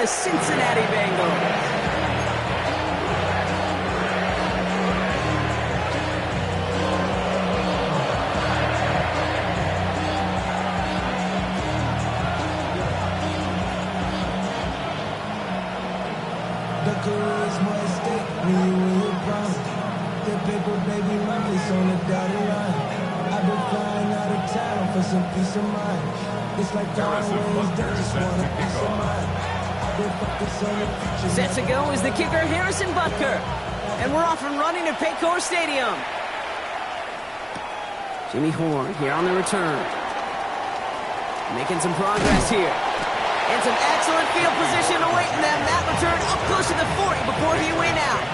the Cincinnati Bengals. The career's more at stake when you win your prime. The paper, baby, money's on the dotted line. I've been flying out of town for some peace of mind. It's like always, they just want a piece of mind. I've been focused on the future. Set to go is the kicker, Harrison Butker. And we're off and running at Paycor Stadium. Jimmy Horn here on the return. Making some progress here. And some excellent field position awaiting them. That return up close to the 40 before he went out.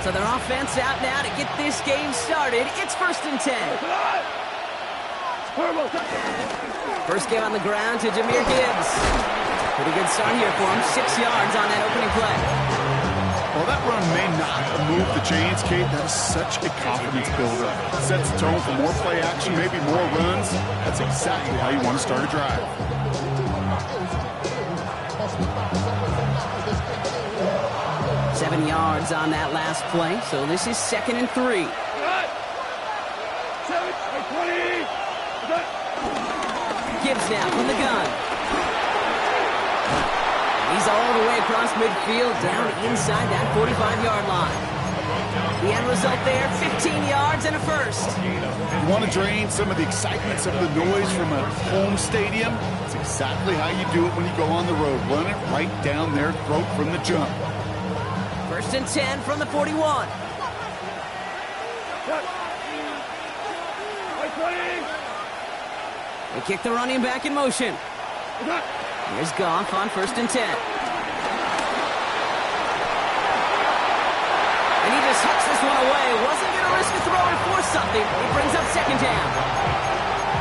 So their offense out now to get this game started. It's 1st and 10. First game on the ground to Jahmyr Gibbs. Pretty good start here for him. 6 yards on that opening play. Well, that run may not move the chains, Kate. That is such a confidence builder. Sets the tone for more play action, maybe more runs. That's exactly how you want to start a drive. Seven yards on that last play, so this is 2nd and 3. Gibbs now from the gun. He's all the way across midfield, down inside that 45-yard line. The end result there, 15 yards and a first. You want to drain some of the excitement, some of the noise from a home stadium? It's exactly how you do it when you go on the road. Run it right down their throat from the jump. 1st and 10 from the 41. They kick the running back in motion. Here's Goff on 1st and 10. And he just hucks this one away. Wasn't going to risk a throw and force something. He brings up 2nd down.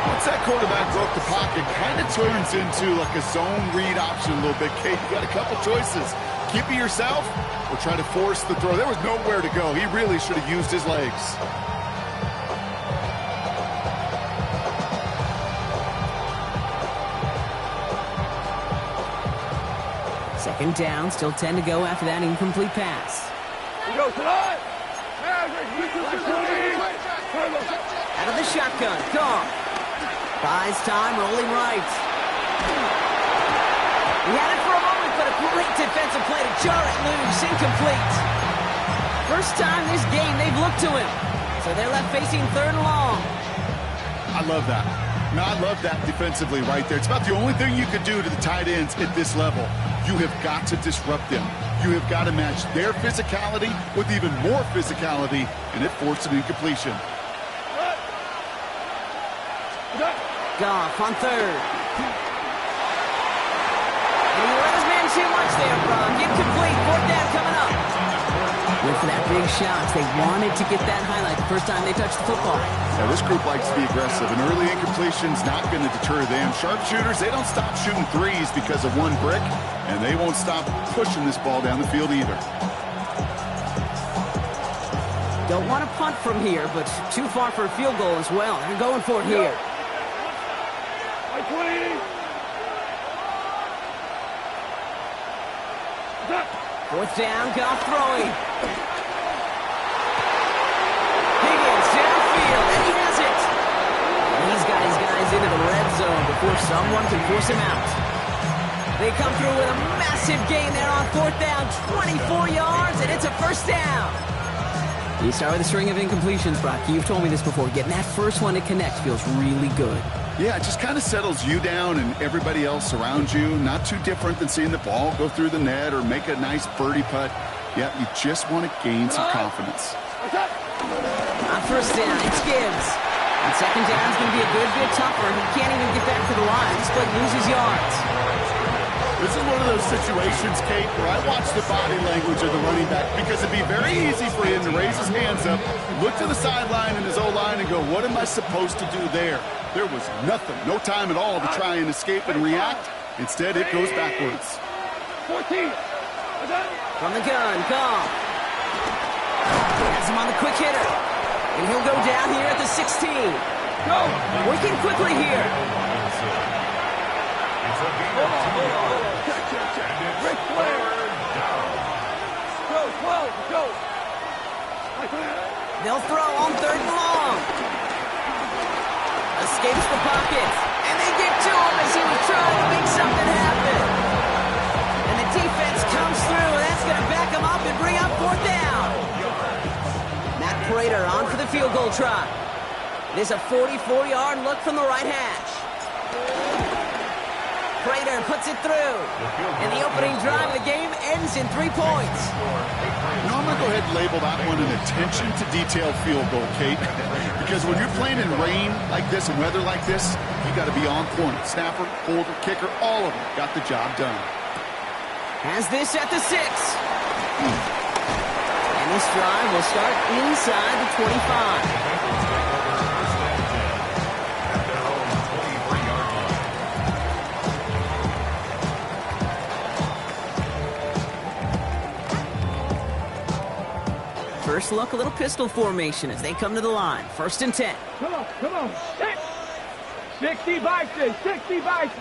Once that quarterback broke the pocket, kind of turns into like a zone read option a little bit, Kate. You got a couple choices. Keep it yourself or try to force the throw. There was nowhere to go. He really should have used his legs. Second down, still 10 to go after that incomplete pass. Out of the shotgun, Goff. Buys time, rolling right. He had it for a moment, but a great defensive play to jar it loose, incomplete. First time this game they've looked to him, so they're left facing 3rd and long. I love that. Now, I love that defensively right there. It's about the only thing you could do to the tight ends at this level. You have got to disrupt them. You have got to match their physicality with even more physicality, and it forced an incompletion. Goff on 3rd. And he let his man too much there, Brock. Incomplete. 4th down coming up. Went for that big shot. They wanted to get that highlight the first time they touched the football. Now, this group likes to be aggressive, and early incompletion's not going to deter them. Sharpshooters, they don't stop shooting threes because of one brick, and they won't stop pushing this ball down the field either. Don't want to punt from here, but too far for a field goal as well. They're going for it here. 4th down, Goff throwing. Higgins downfield, and he has it. And he's got his guys into the red zone before someone can force him out. They come through with a massive gain there on 4th down, 24 yards, and it's a 1st down. You start with a string of incompletions, Brock. You've told me this before. Getting that first one to connect feels really good. Yeah, it just kind of settles you down and everybody else around you. Not too different than seeing the ball go through the net or make a nice birdie putt. Yeah, you just want to gain some confidence. On 1st down, it's Gibbs. And 2nd down is going to be a good bit tougher. He can't even get back to the line, but loses yards. This is one of those situations, Kate, where I watch the body language of the running back because it'd be very easy for him to raise his hands up, look to the sideline in his O-line and go, what am I supposed to do there? There was nothing, no time at all to try and escape and react. Instead, it goes backwards. 14. From the gun, Goff. Has him on the quick hitter. And he'll go down here at the 16. Go. Working quickly here. Hold on. Check. Ric Flair. Go, 12. Go. They'll throw on 3rd and long. Escapes the pocket. And they get to him as he was trying to make something happen. And the defense comes through. That's going to back him up and bring up 4th down. Matt Prater on for the field goal try. It is a 44-yard look from the right hash. Prater puts it through. And the opening drive of the game ends in 3 points. You know, I'm going to go ahead and label that one an attention to detail field goal, Kate. Because when you're playing in rain like this and weather like this, you got to be on point. Snapper, holder, kicker, all of them got the job done. Has this at the 6. And this drive will start inside the 25. First look, a little pistol formation as they come to the line. 1st and 10. Come on. 60 Bison. Drive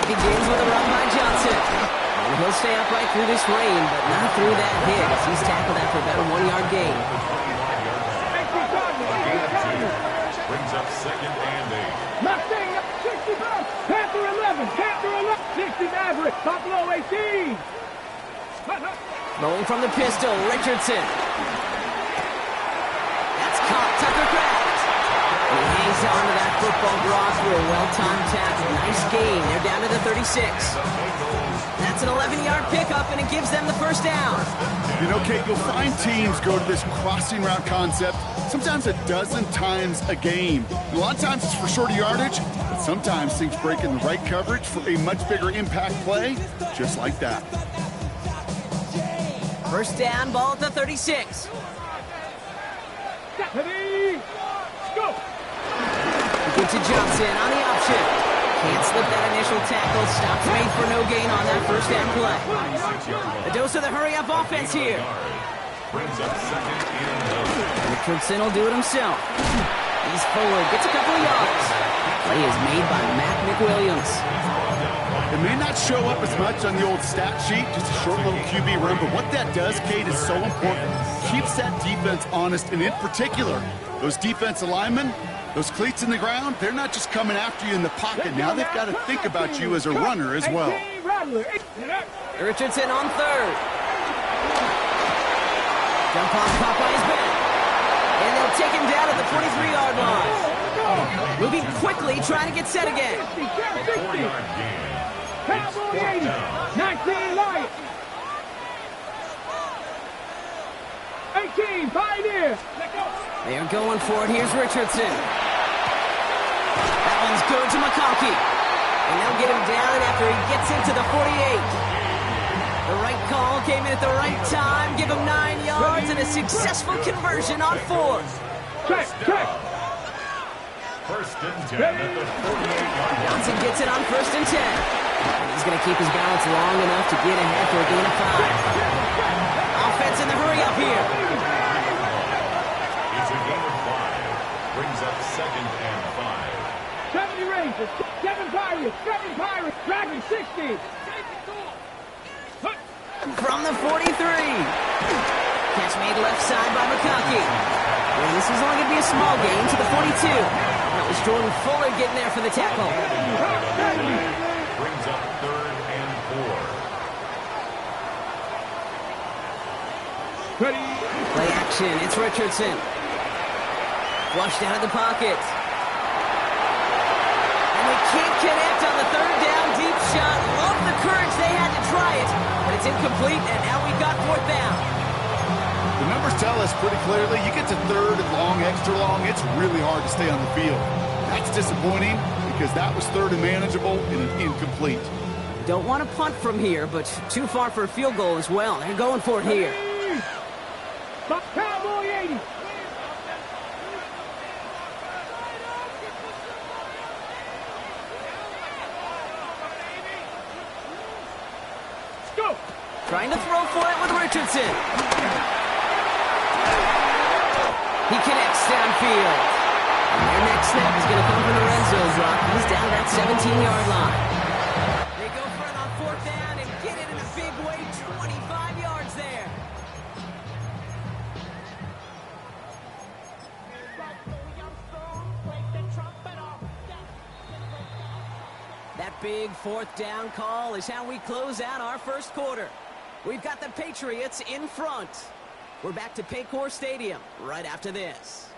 begins with a run by Johnson. And he'll stay upright through this rain, but not through that hit as he's tackled after about a 1-yard gain. Brings up 2nd and 8. Mustang up 65. Panther 11. 60 Maverick. Buffalo 18. Rolling from the pistol, Richardson. That's caught, Tucker Kraft. He hangs on to that football draw through a well-timed tackle. Nice gain. They're down to the 36. That's an 11-yard pickup, and it gives them the 1st down. You know, Kate, you'll find teams go to this crossing route concept sometimes a dozen times a game. A lot of times it's for shorter yardage, but sometimes things break in the right coverage for a much bigger impact play, just like that. 1st down, ball at the 36. Ready, go! Get to Johnson on the option. Can't slip that initial tackle. Stops made for no gain on that 1st down play. The dose of the hurry-up offense here. Brings up 2nd and 8. Richardson will do it himself. He's forward, gets a couple of yards. Play is made by Matt McWilliams. It may not show up as much on the old stat sheet, just a short little QB run, but what that does, Kate, is so important. Keeps that defense honest, and in particular, those defensive linemen, those cleats in the ground, they're not just coming after you in the pocket. Now they've got to think about you as a runner as well. Richardson on 3rd. Jump off Popeye's back. And they'll take him down at the 43-yard line. Moving quickly, trying to get set again. 4-yard gain. Cowboy 80. 19 Lions. 18 Pioneer. They're going for it. Here's Richardson. That one's good to McConkey. And they'll get him down after he gets into the 48. The right call came in at the right time. Give him 9 yards and a successful conversion on 4th. Check. 1st and 10 at the 48-yard line. Johnson gets it on 1st and 10. And he's going to keep his balance long enough to get ahead for a gain of 5. Offense in the hurry-up here. It's a gain of 5. Brings up 2nd and 5. 70 Rangers. 7 Pirates. Dragon 60. From the 43. Catch made left side by McConkey. And this is only going to be a small gain to the 42. That was Jordan Fuller getting there for the tackle. Brings up 3rd and 4. Ready. Play action. It's Richardson. Flushed out of the pocket. And they can't connect on the 3rd down deep shot. Love the courage they had to try it. But it's incomplete, and now we've got 4th down. The numbers tell us pretty clearly, you get to 3rd and long, extra long, it's really hard to stay on the field. That's disappointing because that was 3rd and manageable and an incomplete. Don't want to punt from here, but too far for a field goal as well. They're going for it here. Cowboy 80. Trying to throw for it with Richardson. He connects downfield. And their next snap is going to come from the red zone block. He's down to that 17-yard line. They go for it on 4th down and get it in a big way. 25 yards there. That big 4th down call is how we close out our first quarter. We've got the Patriots in front. We're back to Paycor Stadium right after this.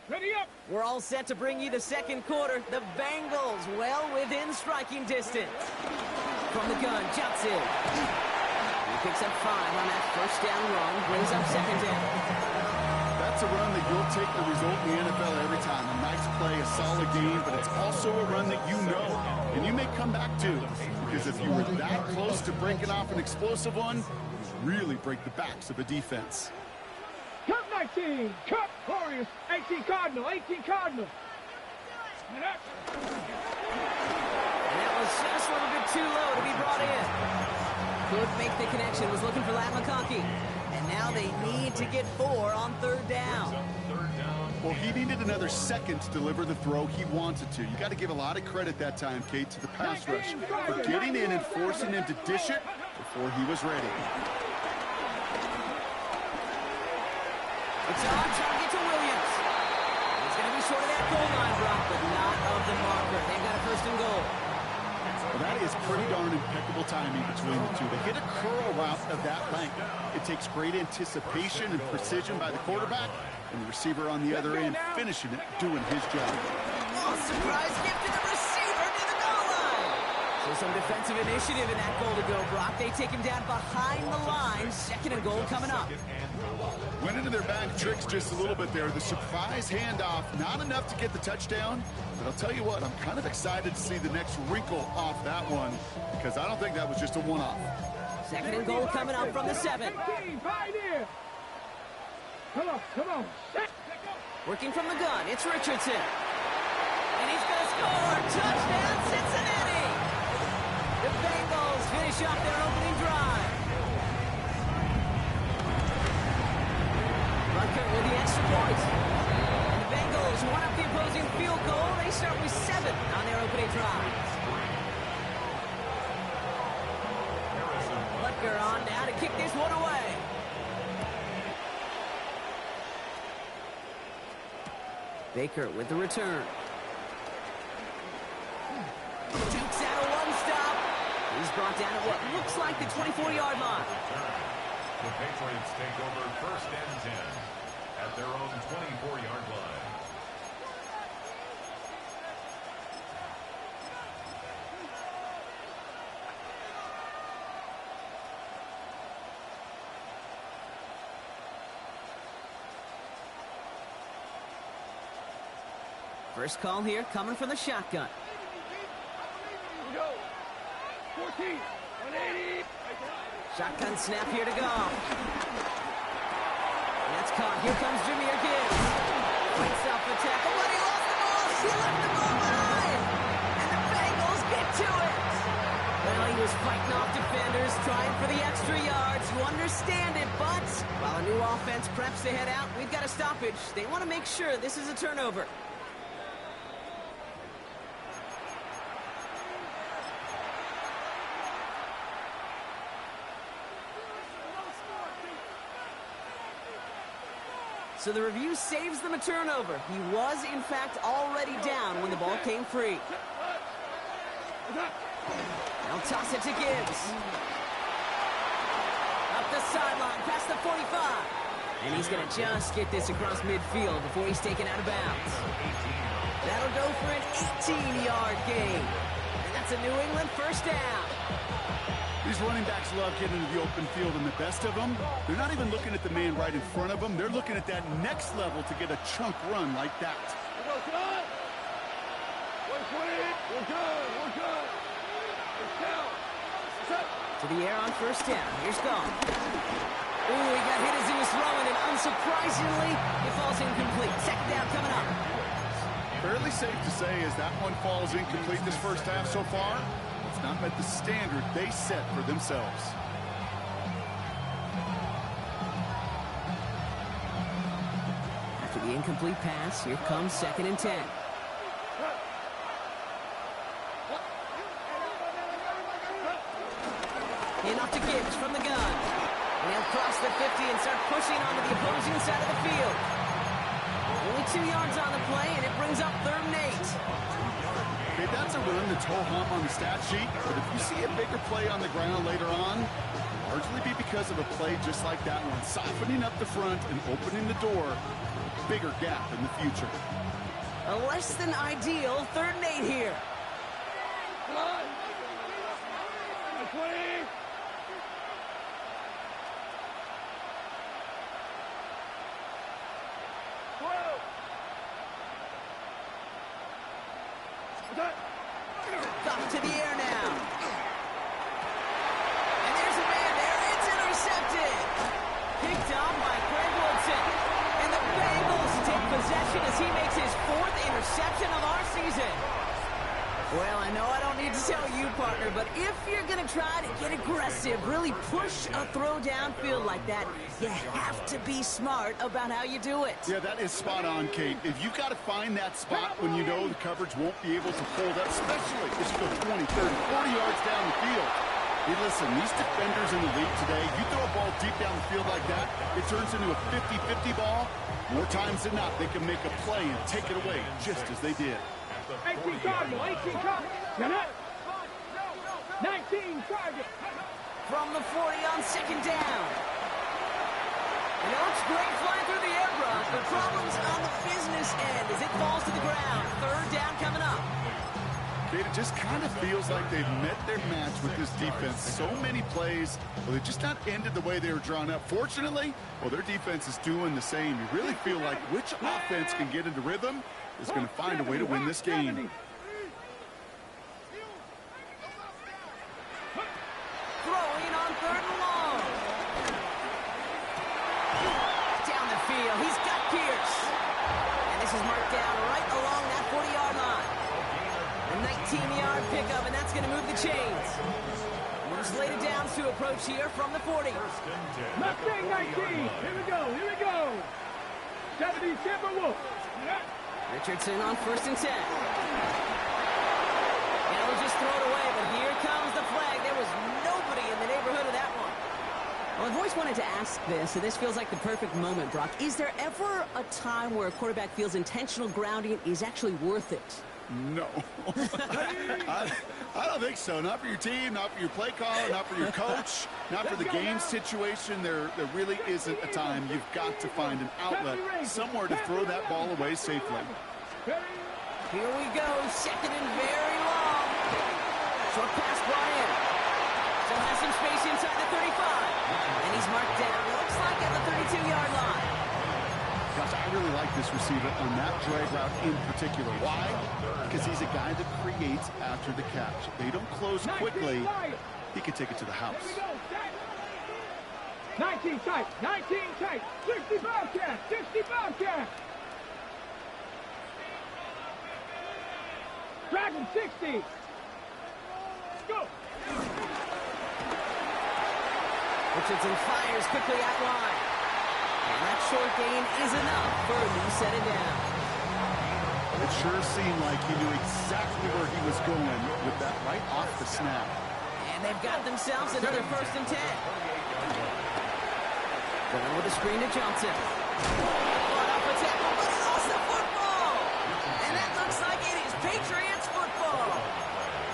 Ready up. We're all set to bring you the second quarter. The Bengals well within striking distance. From the gun, jumps in. He picks up 5 on that first down run, brings up 2nd down. That's a run that you'll take the result in the NFL every time. A nice play, a solid game, but it's also a run that you know and you may come back to. Because if you were that close to breaking off an explosive one, you really break the backs of a defense. Cut 19. Cut Warriors. 18 Cardinal. 18 Cardinal. And that was just a little bit too low to be brought in. Could make the connection. Was looking for Lat McConkey. And now they need to get 4 on 3rd down. Well, he needed another second to deliver the throw he wanted to. You got to give a lot of credit that time, Kate, to the pass rush for getting in and forcing him to dish it before he was ready. It's on target to Williams. He's going to be short of that goal line, Brock, but not of the marker. They've got a 1st and goal. Well, that is pretty darn impeccable timing between the two. To hit a curl route of that length, it takes great anticipation and precision by the quarterback, and the receiver on the other end finishing it, doing his job. Oh, surprise gift to the receiver near the goal line. So some defensive initiative in that goal to go, Brock. They take him down behind the line. 2nd and goal coming up. Went into their bag tricks just a little bit there. The surprise handoff, not enough to get the touchdown. But I'll tell you what, I'm kind of excited to see the next wrinkle off that one because I don't think that was just a one-off. 2nd and goal coming up from the 7. Come on, come on. Working from the gun, it's Richardson. And he's going to score. Touchdown, Cincinnati. The Bengals finish off their opening drive. Rutger with the extra point. And the Bengals one up the opposing field goal. They start with 7 on their opening drive. Rutger on now to kick this one away. Baker with the return. Dukes out a 1-stop. He's brought down at what looks like the 24-yard line. The Patriots take over 1st and 10 at their own 24-yard line. First call here coming from the shotgun. Here we go. 14. 180. Shotgun snap here to go. That's caught. Here comes Jahmyr Gibbs. Fights off the tackle, but he lost the ball. He left the ball behind. And the Bengals get to it. Well, he was fighting off defenders, trying for the extra yards. You understand it, but while a new offense preps to head out, we've got a stoppage. They want to make sure this is a turnover. So the review saves them a turnover. He was, in fact, already down when the ball came free. They'll toss it to Gibbs. Up the sideline, past the 45. And he's going to just get this across midfield before he's taken out of bounds. That'll go for an 18-yard gain. And that's a New England 1st down. These running backs love getting into the open field, and the best of them, they're not even looking at the man right in front of them. They're looking at that next level to get a chunk run like that. We're good. We're good. To the air on 1st down. Here's Gone. Ooh, he got hit as he was throwing, and unsurprisingly, it falls incomplete. Second down coming up. Fairly safe to say as that one falls incomplete this first half so far, it's not met the standard they set for themselves. After the incomplete pass, here comes 2nd and 10. In off to Gibbs from the gun. And he'll cross the 50 and start pushing onto the opposing side of the field. Only 2 yards on the play, and it brings up 3rd and 8. Okay, that's a run that's ho-hum on the stat sheet, but if you see a bigger play on the ground later on, it'll largely be because of a play just like that one, softening up the front and opening the door for a bigger gap in the future. A less than ideal 3rd and 8 here. Up to the air now. And there's a man there. It's intercepted. Picked up by Greg Woodson. And the Bengals take possession as he makes his 4th interception of our season. Well, I know I don't need to tell you, partner, but if you're going to try to get aggressive, really push a throw downfield like that, you have to be smart about how you do it. Yeah, that is spot on, Kate. If you've got to find that spot when you know the coverage won't be able to hold up, especially if you go 20, 30, 40 yards down the field. Hey, listen, these defenders in the league today, you throw a ball deep down the field like that, it turns into a 50-50 ball. More times than not, they can make a play and take it away just as they did. 18 target, 18 target. 19 target. From the 40 on 2nd down. And it looks great flying through the air, Brock, but problems on the business end as it falls to the ground. 3rd down coming up. It just kind of feels like they've met their match with this defense. So many plays, well, they've just not ended the way they were drawn up. Fortunately, well, their defense is doing the same. You really feel like which offense can get into rhythm is going to find a way to win this game. Throwing on 3rd and long. Down the field, he's got Pierce. And this is marked down right along that 40-yard line. A 19-yard pickup, and that's going to move the chains. Moves later down to approach here from the 40. Mustang 19. Here we go. Here we go. 70 Timberwolves. Richardson on 1st and 10. And he'll just throw it away, but here comes the flag. There was nobody in the neighborhood of that one. Well, I've always wanted to ask this, and this feels like the perfect moment, Brock. Is there ever a time where a quarterback feels intentional grounding is actually worth it? No. I don't think so. Not for your team, not for your play caller, not for your coach, not for the game situation. There really isn't a time. You've got to find an outlet, somewhere to throw that ball away safely. Here we go, 2nd and very long. Short pass brought in. Still has some space inside the 35. And he's marked down, looks like at the 32-yard line. Gosh, I really like this receiver on that drag route in particular. Why? Because he's a guy that creates after the catch. If they don't close quickly, he can take it to the house. 19 tight, 19 tight, 60 Bobcat, 60 Bobcat. Dragon 60. Go. Richardson fires quickly out wide. And that short gain is enough for a new set it down. It sure seemed like he knew exactly where he was going with that right off the snap. And they've got themselves another 1st and 10. Going with a screen to Johnson. Brought off a tackle, but he lost the football. And that looks like it is Patriots football.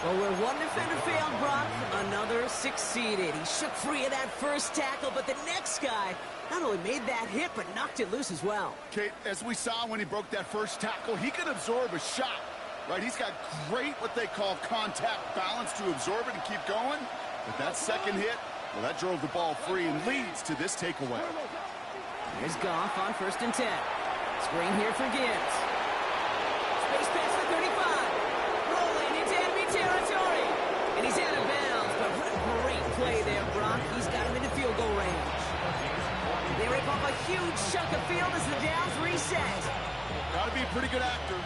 Well, where one defender failed, Brock, another succeeded. He shook free of that first tackle, but the next guy not only made that hit, but knocked it loose as well. Kate, as we saw when he broke that first tackle, he can absorb a shot, right? He's got great, what they call contact balance to absorb it and keep going. But that second hit, well, that drove the ball free and leads to this takeaway. Here's Goff on 1st and 10. Screen here for Gibbs. Space pass to 35. Rolling into enemy territory. And he's out of bounds, but what a great play there, Brock. He's got him into field goal range. huge chunk of field as the downs reset. Got to be a pretty good actor.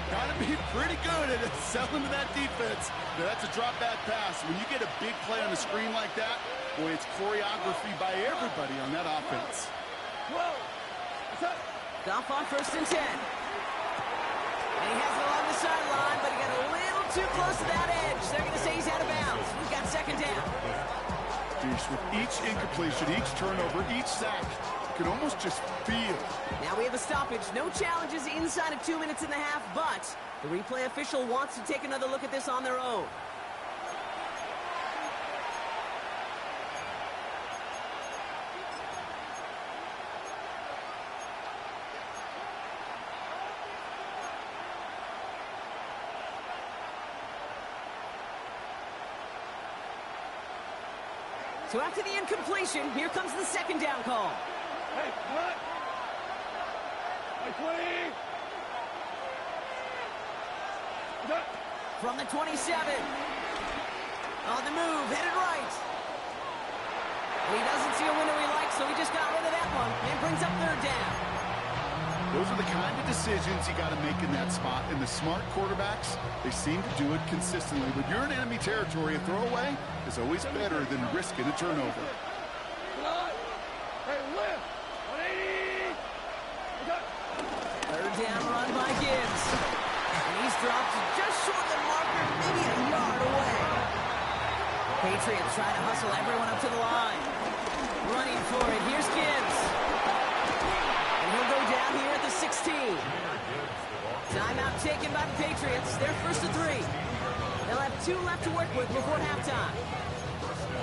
Got to be pretty good at selling to that defense. Now, that's a drop-back pass. When you get a big play on the screen like that, boy, it's choreography by everybody on that offense. Goff on 1st and 10. And he has it along the sideline, but he got a little too close to that edge. They're going to say he's out of bounds. We've got 2nd down. With each incompletion, each turnover, each sack, you can almost just feel. Now we have a stoppage. No challenges inside of 2 minutes and a half, but the replay official wants to take another look at this on their own. So after the incompletion, here comes the 2nd down call. Hey, what? Hey, 20. From the 27. On the move, headed right. He doesn't see a window he likes, so he just got rid of that one and brings up 3rd down. Those are the kind of decisions you got to make in that spot. And the smart quarterbacks, they seem to do it consistently. When you're in enemy territory, a throwaway is always better than risking a turnover. Hey, lift. 180. 3rd down run by Gibbs. And he's dropped just short of the marker, maybe a yard away. Patriots try to hustle everyone up to the line. Running for it. Here's Gibbs. And he'll go down here at the 16. Timeout taken by the Patriots. They're 1st and 3. They'll have 2 left to work with before halftime.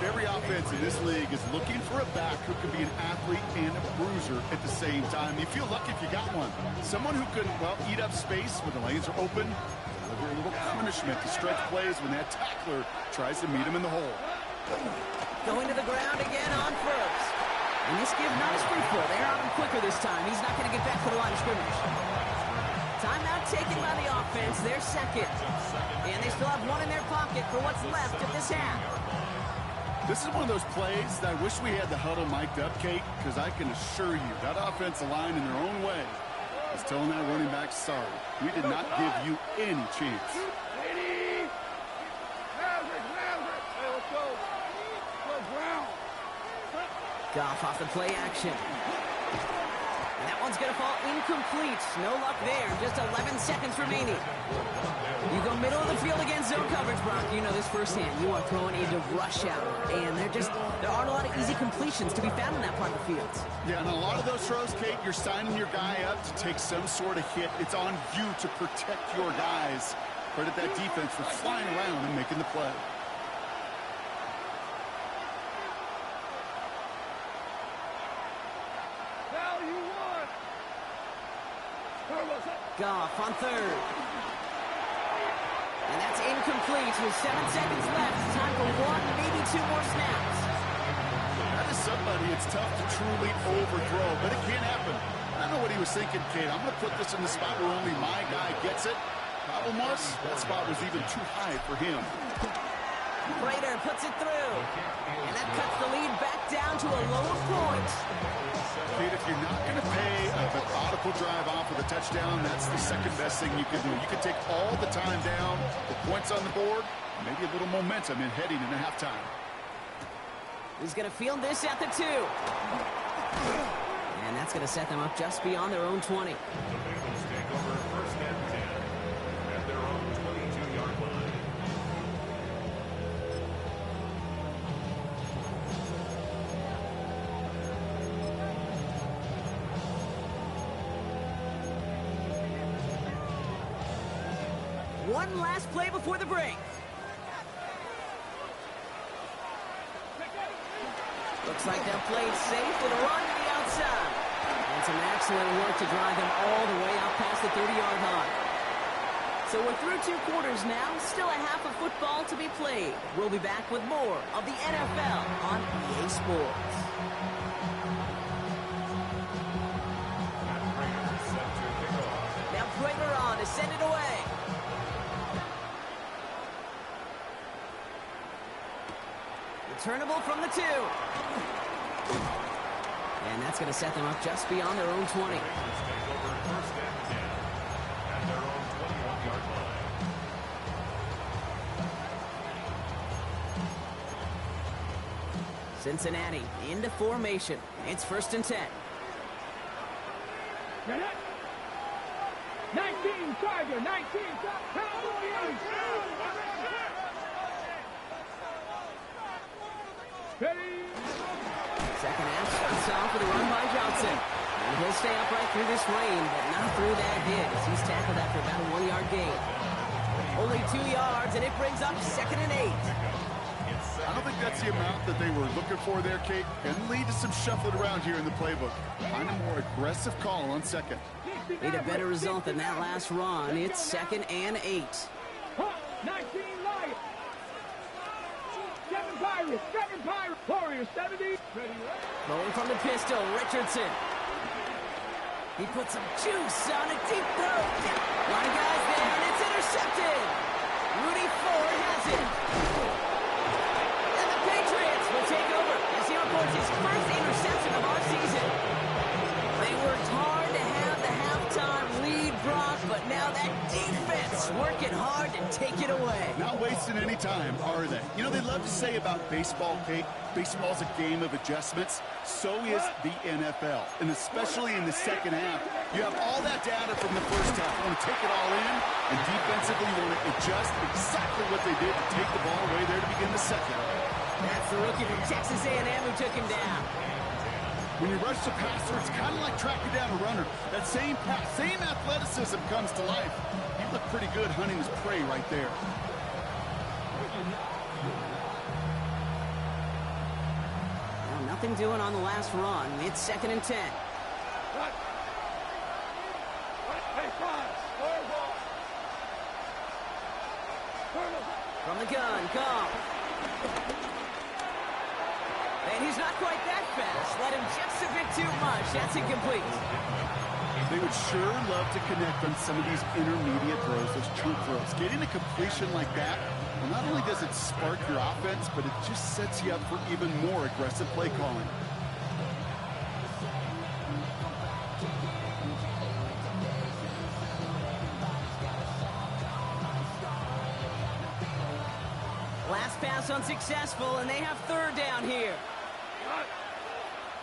Every offense in this league is looking for a back who can be an athlete and a bruiser at the same time. You feel lucky if you got one. Someone who can, well, eat up space when the lanes are open, deliver a little punishment to stretch plays when that tackler tries to meet him in the hole. Going to the ground again on 1st. And this give not a sprint for. They're on him quicker this time. He's not going to get back to the line of scrimmage. Timeout taken by the offense. They're 2nd. And they still have 1 in their pocket for what's left of this half. This is one of those plays that I wish we had the huddle mic'd up, Kate, because I can assure you that offensive line in their own way is telling that running back, sorry, we did not give you any chance. 80. Maverick. Hey, let's go. Go ground. Goff off the play action. And that one's going to fall incomplete. No luck there. Just 11 seconds remaining. You go middle of the field against zone coverage, Brock. You know this firsthand. You are throwing into rush hour. And there aren't a lot of easy completions to be found in that part of the field. Yeah, and a lot of those throws, Kate, you're signing your guy up to take some sort of hit. It's on you to protect your guys. Credit that defense for flying around and making the play. Goff on 3rd. And that's incomplete with 7 seconds left. Time for 1, maybe 2 more snaps. That is somebody it's tough to truly overthrow, but it can happen. I don't know what he was thinking, Kate. I'm going to put this in the spot where only my guy gets it. Problem was, that spot was even too high for him. Prater puts it through. And that cuts the lead back down to a lower point. Kate, if you're not going to pay a methodical drive off with a touchdown, that's the second best thing you can do. You can take all the time down, the points on the board, maybe a little momentum in heading into halftime. He's going to field this at the 2. And that's going to set them up just beyond their own 20. The Patriots take over 1st and 10 at their own 22-yard line. One last play before the break. Looks like they'll play it safe with a run to the outside. And some excellent work to drive them all the way out past the 30-yard line. So we're through 2 quarters now. Still a half of football to be played. We'll be back with more of the NFL on EA Sports. Now Prater on to send it away. Returnable from the 2. And that's going going to set them up just beyond their own 20. Patriots take over first and 10 at their own 21-yard line. Cincinnati into formation. It's 1st and 10. 19 Tiger, 19 Cowboys. Ready? Second half starts off with a run by Johnson. And he'll stay upright through this rain, but not through that hit as he's tackled after about a 1-yard gain. Only 2 yards, and it brings up 2nd and 8. I don't think that's the amount that they were looking for there, Kate. Can lead to some shuffling around here in the playbook. Find a more aggressive call on second. Need a better result than that last run. It's 2nd and 8. 19 Lions. 7 Pirates, 7 Pirates. Warriors, 70. Ready, Going from the pistol, Richardson. He puts some juice on a deep throw. A lot of guys there, and it's intercepted. Rudy Ford has it. And the Patriots will take over as he reports his first interception of our season. They worked hard to have the halftime lead, Brock, but now that defense working hard to take it away. Not wasting any time, are they? You know, they love to say about baseball, Kate, baseball's a game of adjustments. So is the NFL, and especially in the second half. You have all that data from the first half. You want to take it all in, and defensively you want to adjust exactly what they did to take the ball away there to begin the second. That's the rookie from Texas A&M who took him down. When you rush the passer, it's kind of like tracking down a runner. That same pass, same athleticism comes to life. He looked pretty good hunting his prey right there. Well, nothing doing on the last run. It's 2nd and 10. From the gun, Goff. And he's not quite that fast. Let him just a bit too much. That's incomplete. They would sure love to connect on some of these intermediate throws, those chunk throws. Getting a completion like that, well, not only does it spark your offense, but it just sets you up for even more aggressive play calling. Last pass unsuccessful, and they have 3rd down here.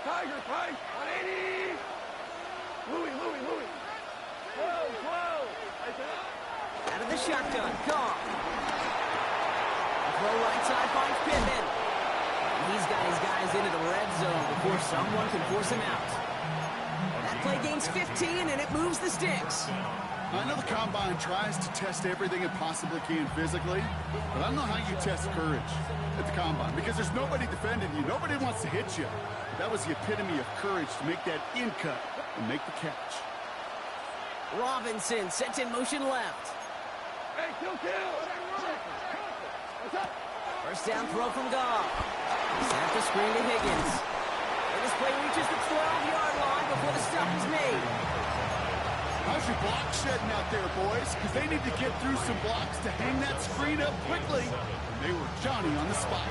Tiger, fight. 180. Louis. Whoa. Out of the shotgun, Goff. Throw right side finds Pittman. And he's got his guys into the red zone before someone can force him out. That play gains 15, and it moves the sticks. I know the Combine tries to test everything it possibly can physically, but I don't know how you test courage at the Combine because there's nobody defending you. Nobody wants to hit you. That was the epitome of courage to make that in cut and make the catch. Robinson sets in motion left. Hey, kill. What's up? First down throw from Goff. He's at the screen to Higgins. And this play reaches the 12-yard line before the stop is made. How's your block shedding out there, boys? Because they need to get through some blocks to hang that screen up quickly. And they were Johnny on the spot.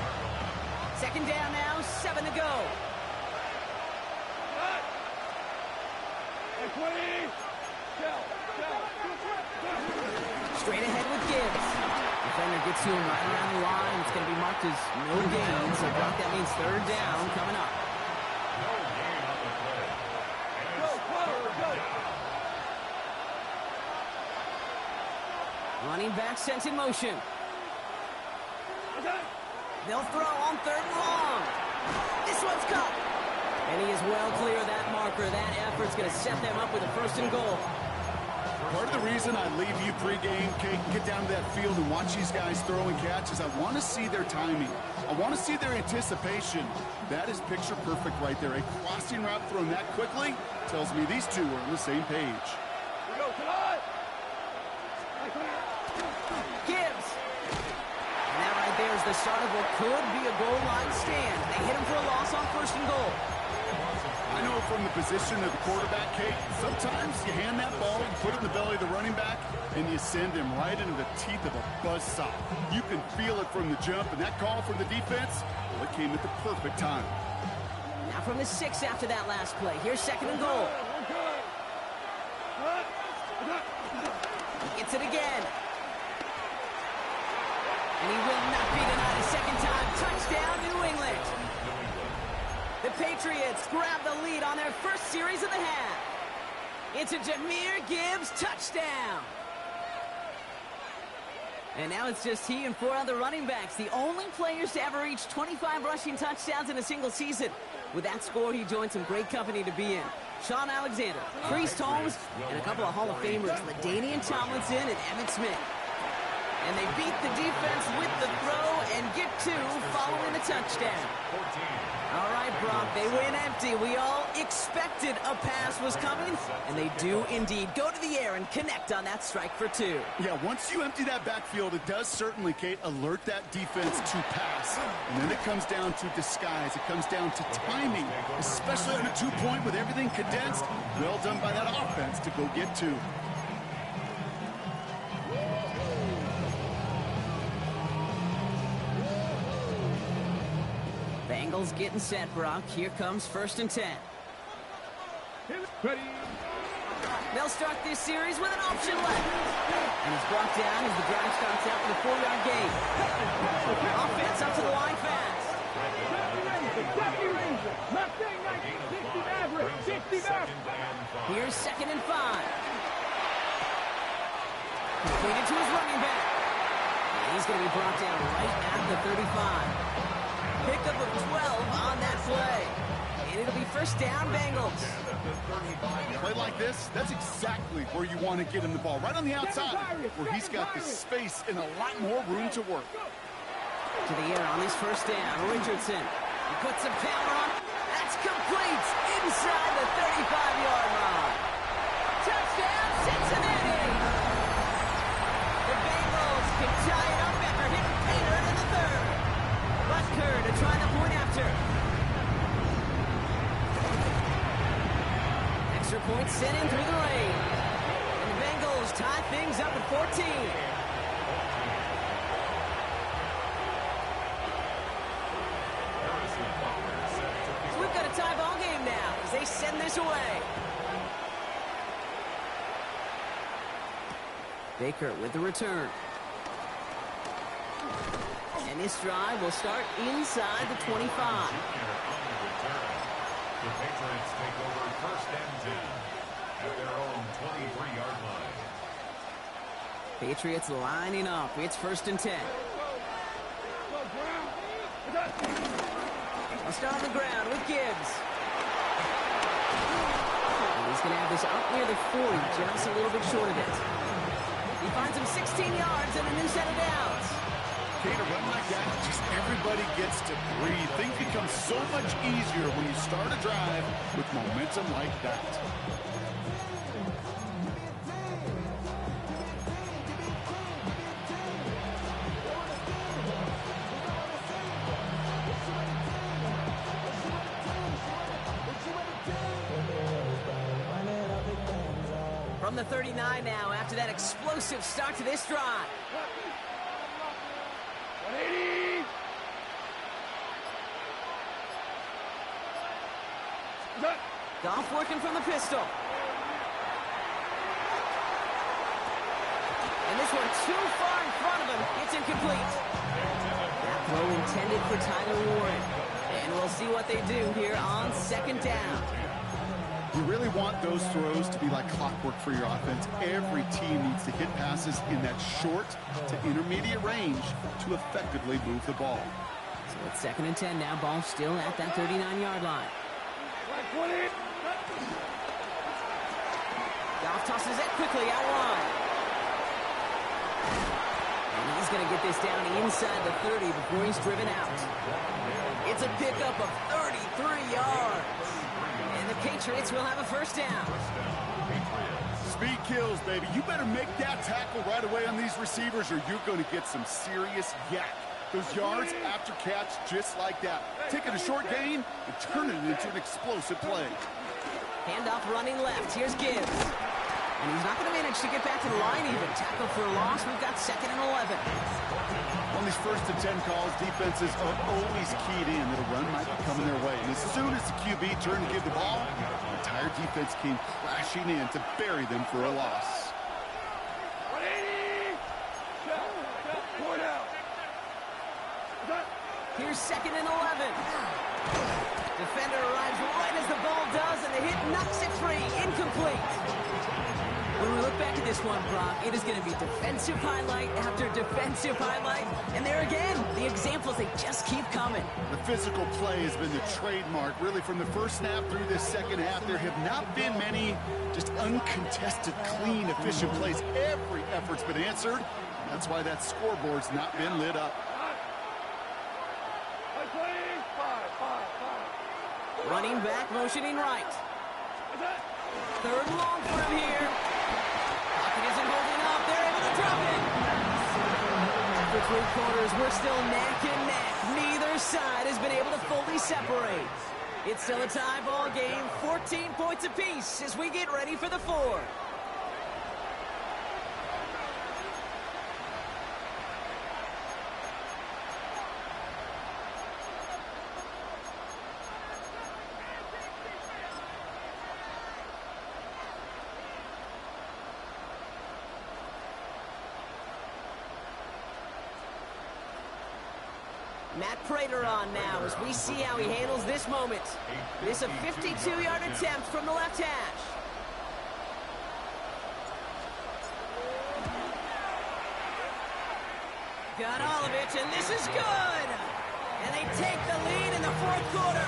2nd down now, 7 to go. 20. Straight ahead with Gibbs. Defender gets to him right around the line. It's going to be marked as no gain. So Brock, that means 3rd down coming up. No gain on the play. And it's 3rd down. Running back sent in motion. They'll throw on 3rd and long. This one's caught. And he is well clear of that marker. That effort's going to set them up with a 1st and goal. Part of the reason I leave you pregame, Kate, and get down to that field and watch these guys throw and catch is I want to see their timing. I want to see their anticipation. That is picture perfect right there. A crossing route thrown that quickly tells me these two are on the same page. Gibbs. And that right there is the start of what could be a goal line stand. They hit him for a loss on 1st and goal. I know from the position of the quarterback, Kate, sometimes you hand that ball, you put it in the belly of the running back, and you send him right into the teeth of a buzzsaw. You can feel it from the jump, and that call from the defense, well, it came at the perfect time. Now from the 6 after that last play. Here's 2nd and goal. He gets it again. And he will not be denied a second time. Touchdown, New England. The Patriots grab the lead on their first series of the half. It's a Jahmyr Gibbs touchdown. And now it's just he and 4 other running backs, the only players to ever reach 25 rushing touchdowns in a single season. With that score, he joined some great company to be in. Shaun Alexander, Priest Holmes, and a couple of Hall of Famers, LaDainian Tomlinson and Emmitt Smith. And they beat the defense with the throw and get 2 following the touchdown. All right, Brock, they win empty. We all expected a pass was coming, and they do indeed go to the air and connect on that strike for 2. Yeah, once you empty that backfield, it does certainly, Kate, alert that defense to pass. And then it comes down to disguise. It comes down to timing, especially on a 2-point with everything condensed. Well done by that offense to go get 2. Bengals getting set, Brock. Here comes 1st and 10. Ready. They'll start this series with an option left. And he's brought down as the drive starts out with a 4-yard gain. Offense up to the line fast. Here's 2nd and 5. Completed to his running back. And he's going to be brought down right at the 35. Pickup of 12 on that play. And it'll be 1st down, Bengals. Play like this, that's exactly where you want to get him the ball. Right on the outside, where he's got the space and a lot more room to work. To the air on this 1st down. Richardson. He puts some power on. That's complete inside the 35-yard line. Touchdown, Cincinnati. The Bengals can tie it up after hitting Pater in the 3rd. Butker to try the point after. Extra point sent in through the rain. And the Bengals tie things up at 14. So we've got a tie ball game now as they send this away. Baker with the return. And this drive will start inside the 25. The Patriots take over 1st and 10 at their own 23-yard line. Patriots lining up. It's 1st and 10. I'll start on the ground with Gibbs. And he's going to have this up near the 40, just a little bit short of it. He finds him 16 yards and a new set of downs. Kate, a run like that, just everybody gets to breathe. Things become so much easier when you start a drive with momentum like that. From the 39 now after that explosive start to this drive. 180. Goff working from the pistol. And this one too far in front of him. It's incomplete. That throw intended for Tyler Warren. And we'll see what they do here on 2nd down. You really want those throws to be like clockwork for your offense. Every team needs to hit passes in that short to intermediate range to effectively move the ball. So it's 2nd and 10 now. Ball still at that 39-yard line. Goff tosses it quickly out wide. And he's going to get this down inside the 30 before he's driven out. It's a pickup of 33 yards. And the Patriots will have a 1st down. Speed kills, baby. You better make that tackle right away on these receivers or you're going to get some serious yak. Those yards after catch just like that. Taking a short gain and turning it into an explosive play. Handoff running left. Here's Gibbs. And he's not going to manage to get back to the line even. Tackle for a loss. We've got 2nd and 11. On these 1st and 10 calls, defenses are always keyed in that a run might be coming their way. And as soon as the QB turned to give the ball, the entire defense came crashing in to bury them for a loss. 180! Point out. Here's 2nd and 11. Defender arrives right as the ball does, and the hit knocks it free. Incomplete. When we look back at this one, Brock, it is going to be defensive highlight after defensive highlight. And there again, the examples, they just keep coming. The physical play has been the trademark, really, from the first snap through this second half. There have not been many just uncontested, clean, efficient plays. Every effort's been answered. That's why that scoreboard's not been lit up. Running back, motioning right. 3rd and long for him here. Pocket isn't holding up. They're able to drop it. After 3 quarters, we're still neck and neck. Neither side has been able to fully separate. It's still a tie ball game, 14 points apiece as we get ready for the 4th. Matt Prater on now as we see how he handles this moment. This a 52-yard attempt from the left hash. Got Olovich, and this is good! And they take the lead in the 4th quarter.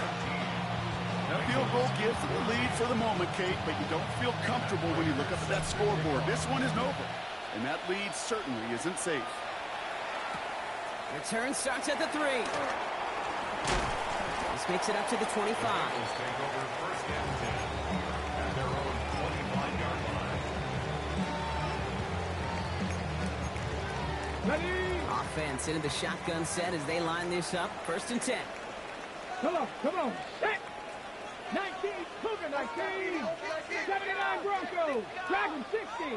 That field goal gives them the lead for the moment, Kate, but you don't feel comfortable when you look up at that scoreboard. This one isn't over, and that lead certainly isn't safe. Return starts at the 3. This makes it up to the 25. Take over 1st and 10 at their own 25-yard line. Ready? Offense into the shotgun set as they line this up. 1st and 10. Come on. Set. 19, Cougar 19. 79 Broncos. Dragon 60.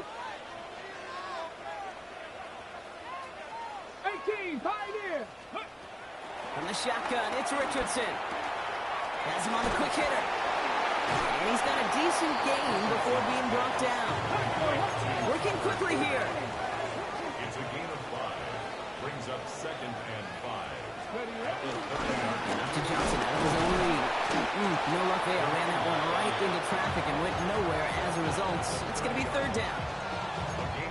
18, Pioneer. From the shotgun, it's Richardson. Has him on the quick hitter. And he's got a decent gain before being brought down. Working quickly here. It's a gain of 5. Brings up 2nd and 5. To Johnson out of his own lead. No luck there. Ran that one right into traffic and went nowhere as a result. It's going to be 3rd down.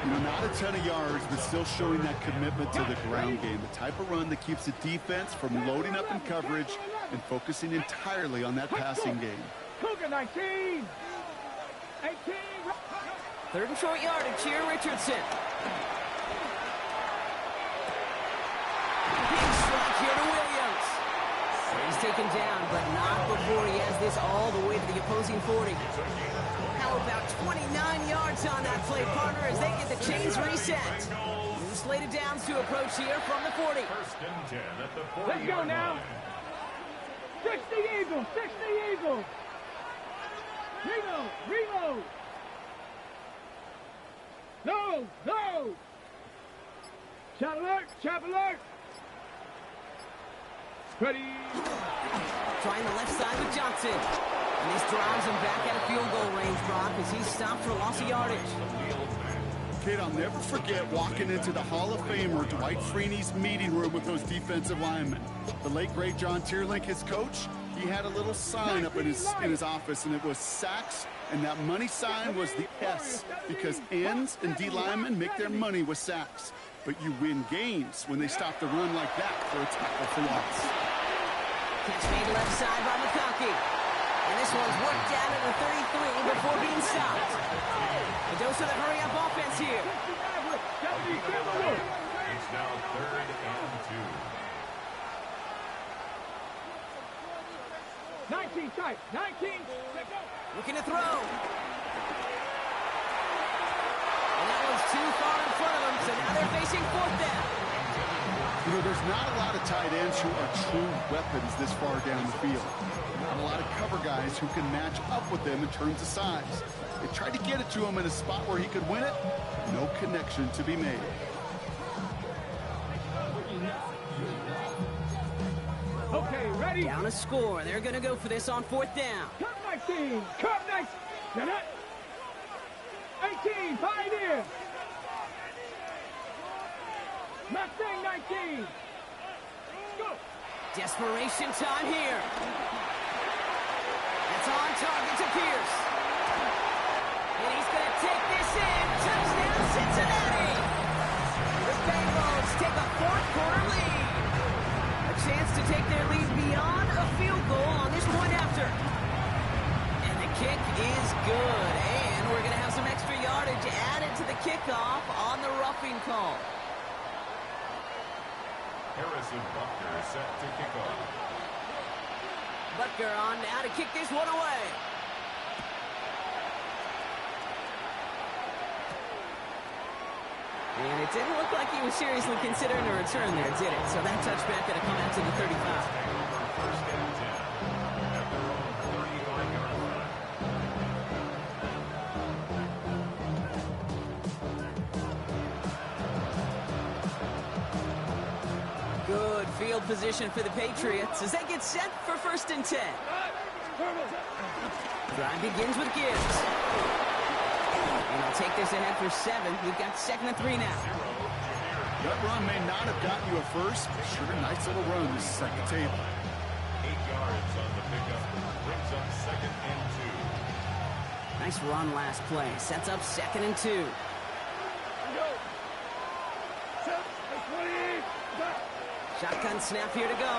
You know, not a ton of yards, but still showing that commitment to the ground game. The type of run that keeps the defense from loading up in coverage and focusing entirely on that passing game. Cougar 19. 18. 3rd and short yardage here, Richardson. Big strike here to Williams. He's taken down, but not before he has this all the way to the opposing 40. How about 29 yards on that play, partner, as they get the chains reset. New slated downs to approach here from the 40. 1st and 10 at the 40-yard line. Let's go now. 60 Eagles. 60 Eagles. Reload. No. Shot alert. Ready. Trying the left side with Johnson. And this drives him back out of field goal range, Brock, as he's stopped for loss of yardage. Kid, I'll never forget walking into the Hall of Famer Dwight Freeney's meeting room with those defensive linemen. The late, great John Tierlink, his coach, he had a little sign up in his office, and it was sacks, and that money sign was the S, because ends and D linemen make their money with sacks. But you win games when they stop the run like that for a tackle for loss. Catch made left side by McConkey. And this one's worked down at the 33 before being stopped. A dose of the hurry-up offense here. It's now 3rd and 2. 19 tight. 19. Looking to throw. And that one's too far in front of them, so now they're facing 4th down. You know, there's not a lot of tight ends who are true weapons this far down the field. Not a lot of cover guys guys who can match up with them in terms of size. They tried to get it to him in a spot where he could win it. No connection to be made. Okay, ready? Down a score. They're going to go for this on 4th down. Cut 19. Cut 19. Get it? 18. Pioneer. Mustang 19. Go. Desperation time here. That's on target to Pierce. And he's going to take this in. Touchdown, Cincinnati. The Bengals take a 4th quarter lead. A chance to take their lead beyond a field goal on this point after. And the kick is good. And we're going to have some extra yardage added to the kickoff on the roughing call. Harrison Butker set to kick off. Butker on now to kick this one away. And it didn't look like he was seriously considering a return there, did it? So that touchback going to come out to the 35. First and 10 at their own 35-yard line. Good field position for the Patriots as they get set for 1st and 10. Drive begins with Gibbs. And he'll take this ahead for 7. We've got 2nd and 3 now. That run may not have gotten you a first, but sure, nice little run to set the table. 8 yards on the pickup. Brings up 2nd and 2. Nice run last play. Sets up 2nd and 2. Shotgun snap here to go.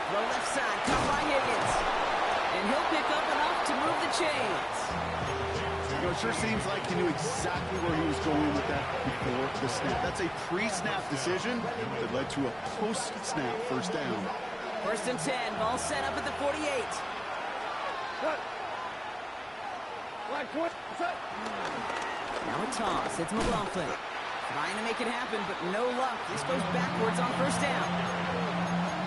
Throw left side, caught by Higgins. And he'll pick up enough to move the chains. You know, it sure seems like he knew exactly where he was going with that before the snap. That's a pre-snap decision that led to a post-snap 1st down. 1st and 10, ball set up at the 48. Now a toss, it's McLaughlin. Trying to make it happen, but no luck. This goes backwards on 1st down.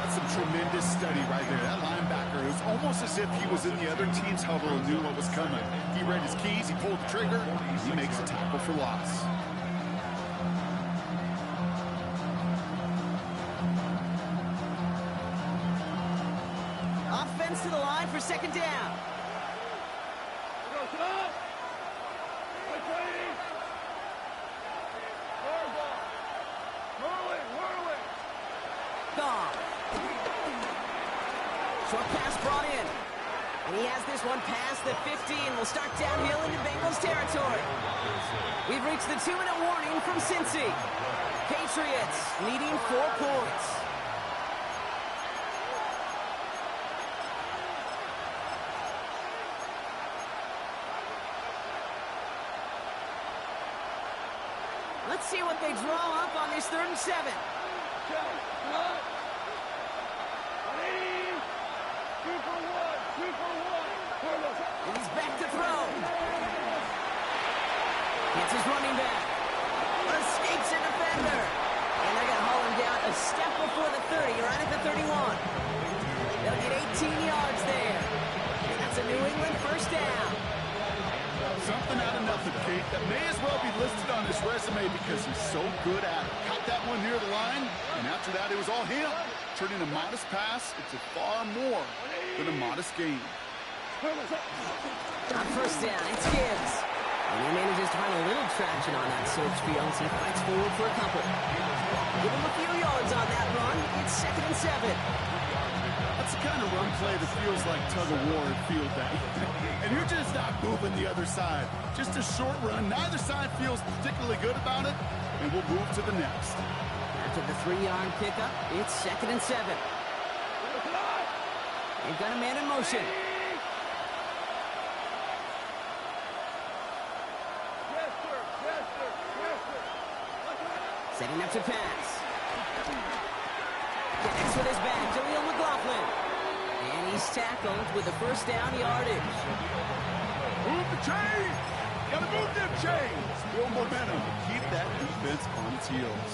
That's some tremendous study right there. That linebacker, it was almost as if he was in the other team's huddle and knew what was coming. He read his keys, he pulled the trigger, he makes a tackle for loss. Offense to the line for 2nd down. Gone. Short pass brought in. And he has this one past the 15. We'll start downhill into Bengals territory. We've reached the 2-minute warning from Cincy. Patriots leading 4 points. Let's see what they draw up on this 3rd and 7. And he's back to throw. It's his running back. Escapes a defender. And they're going to haul him down a step before the 30, right at the 31. They'll get 18 yards there. And that's a New England 1st down. Something out of nothing, Kate, that may as well be listed on his resume because he's so good at it. Caught that one near the line, and after that, it was all him. Turning a modest pass into far more than a modest gain. On 1st down, it's Gibbs. And he manages to find a little traction on that search field as he fights forward for a couple. Give him a few yards on that run. It's 2nd and 7. That's the kind of run play that feels like tug-of-war at field day. And you're just not moving the other side. Just a short run. Neither side feels particularly good about it, and we'll move to the next. After the 3-yard pickup, it's 2nd and 7. They've got a man in motion. Setting up to pass. Connects with his back, Jaleel McLaughlin. And he's tackled with the 1st down yardage. Move the chains! Gotta move them chains! Build momentum. Keep that defense on its heels.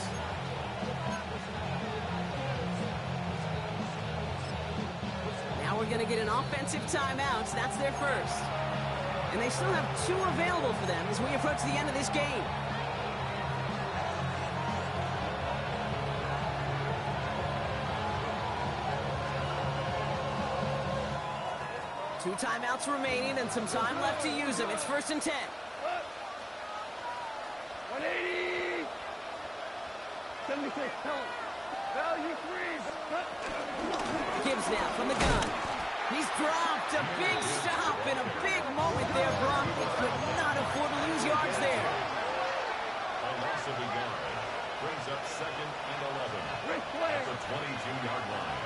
Now we're going to get an offensive timeout. That's their first. And they still have 2 available for them as we approach the end of this game. Two timeouts remaining and some time left to use them. It's 1st and 10. 180. 76. Value 3. Gibbs now from the gun. He's dropped. A big stop and a big moment there, Brock. They could not afford to lose yards there. A loss of a yard brings up 2nd and 11 at the 22-yard line.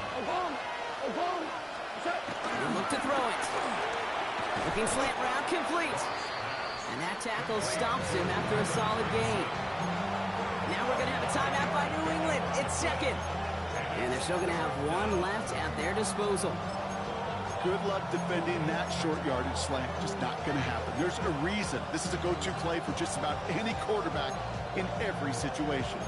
He'll look to throw it. Looking slant route complete. And that tackle stops him after a solid gain. Now we're going to have a timeout by New England. It's 2nd. And they're still going to have 1 left at their disposal. Good luck defending that short yardage slant. Just not going to happen. There's a reason this is a go-to play for just about any quarterback in every situation.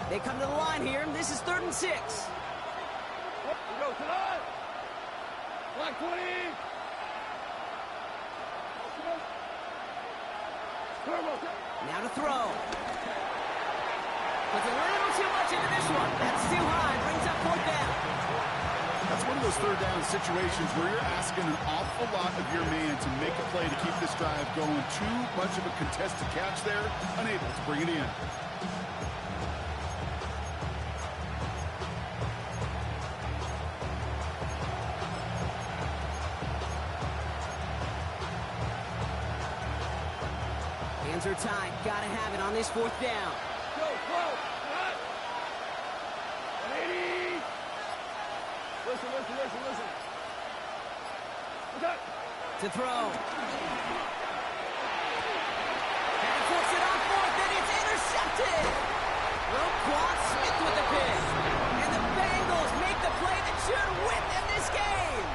They come to the line here. This is 3rd and 6. We go to the line. Black 20. Now to throw. Puts a little too much into this one. That's too high. Brings up 4th down. That's one of those 3rd down situations where you're asking an awful lot of your man to make a play to keep this drive going. Too much of a contested catch there. Unable to bring it in. Hands are tied. Gotta have it on this 4th down. Go, 180. Listen. Okay. To throw. And he flips it on 4th, and it's intercepted. Roquan Smith with the pick. And the Bengals make the play that should win them this game.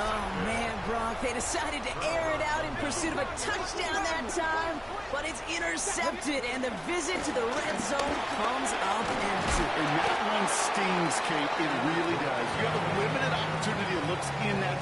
Oh, man, Brock, they decided to air it out in pursuit of a touchdown that time, but it's intercepted, and the visit to the red zone comes up empty. And that one stings, Kate. It really does. You have a limited opportunity. It looks in that